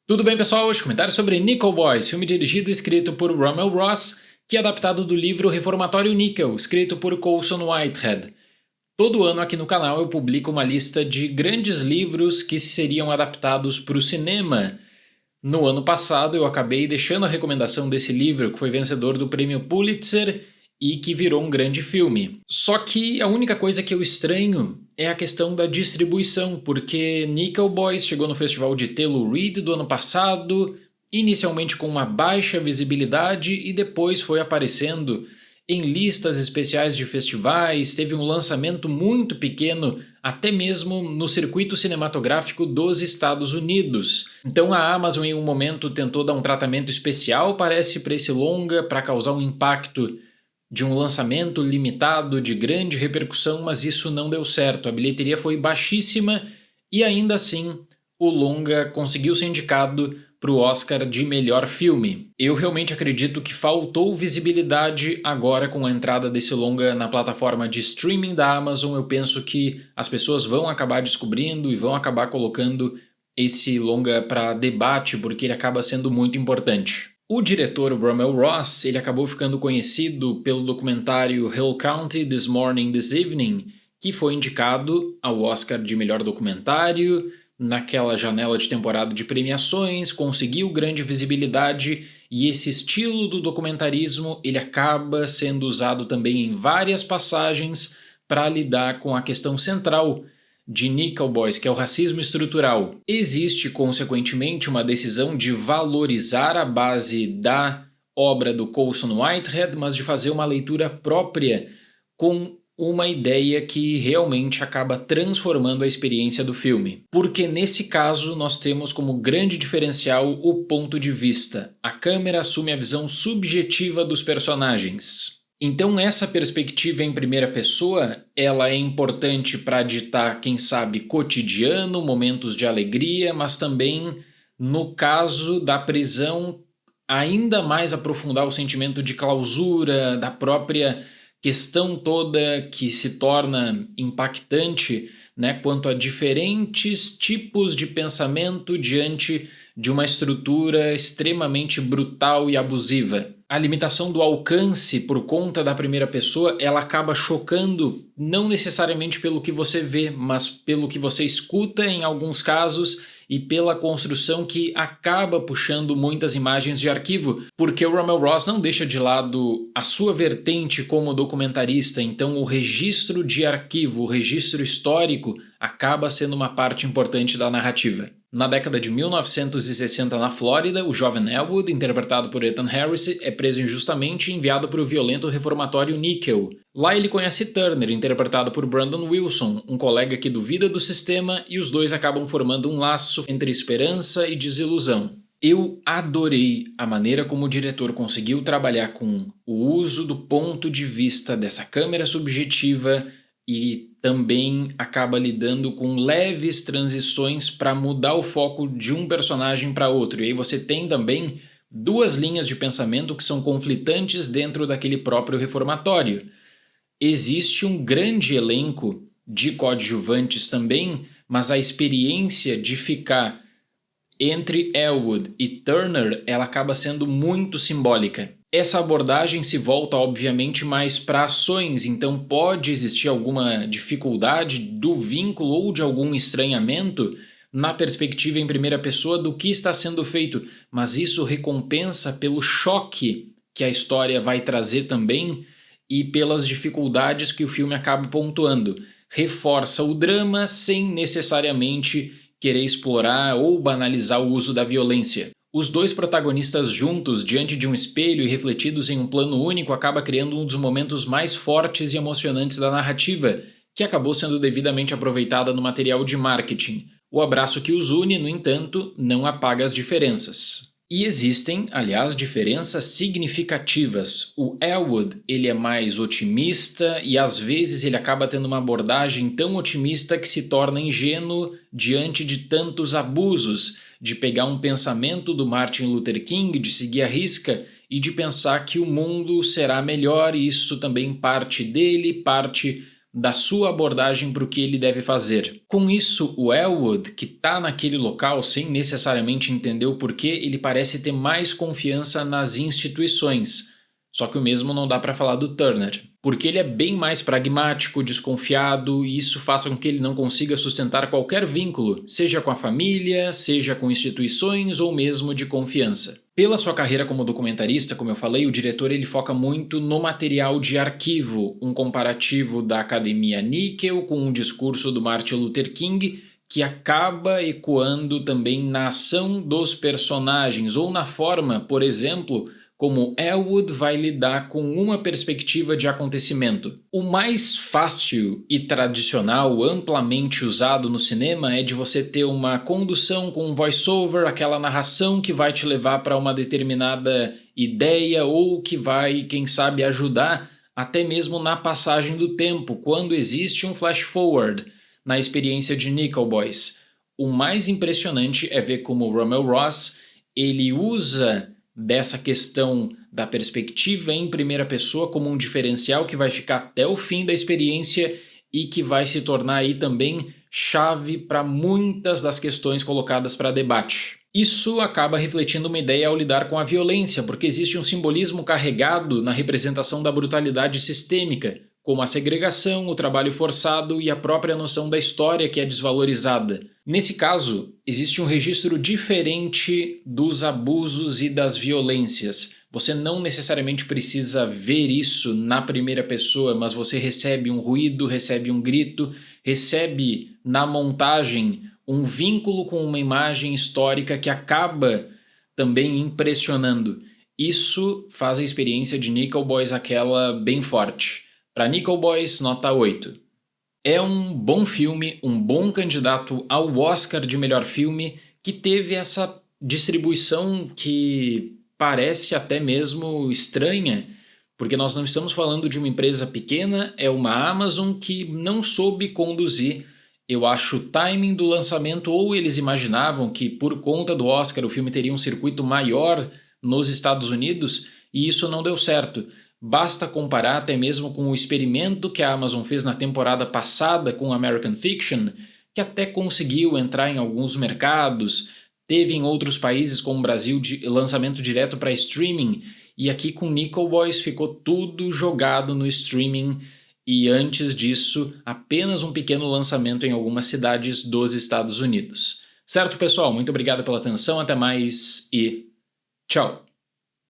Tudo bem, pessoal? Hoje comentário sobre Nickel Boys, filme dirigido e escrito por Rummel Ross, que é adaptado do livro Reformatório Nickel, escrito por Colson Whitehead. Todo ano aqui no canal eu publico uma lista de grandes livros que seriam adaptados para o cinema. No ano passado eu acabei deixando a recomendação desse livro, que foi vencedor do prêmio Pulitzer e que virou um grande filme. Só que a única coisa que eu estranho é a questão da distribuição, porque Nickel Boys chegou no festival de Telluride do ano passado, inicialmente com uma baixa visibilidade e depois foi aparecendo em listas especiais de festivais, teve um lançamento muito pequeno, até mesmo no circuito cinematográfico dos Estados Unidos. Então a Amazon em um momento tentou dar um tratamento especial, parece, para esse longa, para causar um impacto de um lançamento limitado de grande repercussão, mas isso não deu certo. A bilheteria foi baixíssima e ainda assim o longa conseguiu ser indicado para o Oscar de melhor filme. Eu realmente acredito que faltou visibilidade agora com a entrada desse longa na plataforma de streaming da Amazon. Eu penso que as pessoas vão acabar descobrindo e vão acabar colocando esse longa para debate, porque ele acaba sendo muito importante. O diretor Rummel Ross, ele acabou ficando conhecido pelo documentário Hill County This Morning, This Evening, que foi indicado ao Oscar de melhor documentário, naquela janela de temporada de premiações, conseguiu grande visibilidade e esse estilo do documentarismo ele acaba sendo usado também em várias passagens para lidar com a questão central de Nickel Boys, que é o racismo estrutural. Existe, consequentemente, uma decisão de valorizar a base da obra do Colson Whitehead, mas de fazer uma leitura própria com uma ideia que realmente acaba transformando a experiência do filme. Porque nesse caso nós temos como grande diferencial o ponto de vista. A câmera assume a visão subjetiva dos personagens. Então essa perspectiva em primeira pessoa, ela é importante para ditar, quem sabe, cotidiano, momentos de alegria, mas também, no caso da prisão, ainda mais aprofundar o sentimento de clausura, da própria questão toda que se torna impactante, né, quanto a diferentes tipos de pensamento diante de uma estrutura extremamente brutal e abusiva. A limitação do alcance por conta da primeira pessoa, ela acaba chocando não necessariamente pelo que você vê, mas pelo que você escuta em alguns casos e pela construção que acaba puxando muitas imagens de arquivo, porque o Rummel Ross não deixa de lado a sua vertente como documentarista, então o registro de arquivo, o registro histórico, acaba sendo uma parte importante da narrativa. Na década de 1960, na Flórida, o jovem Elwood, interpretado por Ethan Harris, é preso injustamente e enviado para o violento reformatório Nickel. Lá ele conhece Turner, interpretado por Brandon Wilson, um colega que duvida do sistema, e os dois acabam formando um laço entre esperança e desilusão. Eu adorei a maneira como o diretor conseguiu trabalhar com o uso do ponto de vista dessa câmera subjetiva e também acaba lidando com leves transições para mudar o foco de um personagem para outro. E aí você tem também duas linhas de pensamento que são conflitantes dentro daquele próprio reformatório. Existe um grande elenco de coadjuvantes também, mas a experiência de ficar entre Elwood e Turner, ela acaba sendo muito simbólica. Essa abordagem se volta, obviamente, mais para ações, então pode existir alguma dificuldade do vínculo ou de algum estranhamento na perspectiva em primeira pessoa do que está sendo feito, mas isso recompensa pelo choque que a história vai trazer também e pelas dificuldades que o filme acaba pontuando. Reforça o drama sem necessariamente querer explorar ou banalizar o uso da violência. Os dois protagonistas juntos, diante de um espelho e refletidos em um plano único, acaba criando um dos momentos mais fortes e emocionantes da narrativa, que acabou sendo devidamente aproveitada no material de marketing. O abraço que os une, no entanto, não apaga as diferenças. E existem, aliás, diferenças significativas. O Elwood, ele é mais otimista e às vezes ele acaba tendo uma abordagem tão otimista que se torna ingênuo diante de tantos abusos, de pegar um pensamento do Martin Luther King, de seguir à risca e de pensar que o mundo será melhor, e isso também parte dele, parte da sua abordagem para o que ele deve fazer. Com isso, o Elwood, que está naquele local sem necessariamente entender o porquê, ele parece ter mais confiança nas instituições. Só que o mesmo não dá para falar do Turner, porque ele é bem mais pragmático, desconfiado, e isso faz com que ele não consiga sustentar qualquer vínculo, seja com a família, seja com instituições ou mesmo de confiança. Pela sua carreira como documentarista, como eu falei, o diretor ele foca muito no material de arquivo, um comparativo da Academia Nickel com um discurso do Martin Luther King, que acaba ecoando também na ação dos personagens ou na forma, por exemplo, como Elwood vai lidar com uma perspectiva de acontecimento. O mais fácil e tradicional, amplamente usado no cinema, é de você ter uma condução com um voice-over, aquela narração que vai te levar para uma determinada ideia ou que vai, quem sabe, ajudar até mesmo na passagem do tempo, quando existe um flash-forward na experiência de Nickel Boys. O mais impressionante é ver como o Rummel Ross ele usa dessa questão da perspectiva em primeira pessoa como um diferencial que vai ficar até o fim da experiência e que vai se tornar aí também chave para muitas das questões colocadas para debate. Isso acaba refletindo uma ideia ao lidar com a violência, porque existe um simbolismo carregado na representação da brutalidade sistêmica, como a segregação, o trabalho forçado e a própria noção da história que é desvalorizada. Nesse caso, existe um registro diferente dos abusos e das violências. Você não necessariamente precisa ver isso na primeira pessoa, mas você recebe um ruído, recebe um grito, recebe na montagem um vínculo com uma imagem histórica que acaba também impressionando. Isso faz a experiência de Nickel Boys aquela bem forte. Para Nickel Boys, nota 8. É um bom filme, um bom candidato ao Oscar de melhor filme, que teve essa distribuição que parece até mesmo estranha, porque nós não estamos falando de uma empresa pequena, é uma Amazon que não soube conduzir, eu acho, o timing do lançamento, ou eles imaginavam que por conta do Oscar o filme teria um circuito maior nos Estados Unidos, e isso não deu certo. Basta comparar até mesmo com o experimento que a Amazon fez na temporada passada com American Fiction, que até conseguiu entrar em alguns mercados, teve em outros países como o Brasil lançamento direto para streaming, e aqui com Nickel Boys ficou tudo jogado no streaming, e antes disso apenas um pequeno lançamento em algumas cidades dos Estados Unidos. Certo, pessoal? Muito obrigado pela atenção, até mais e tchau!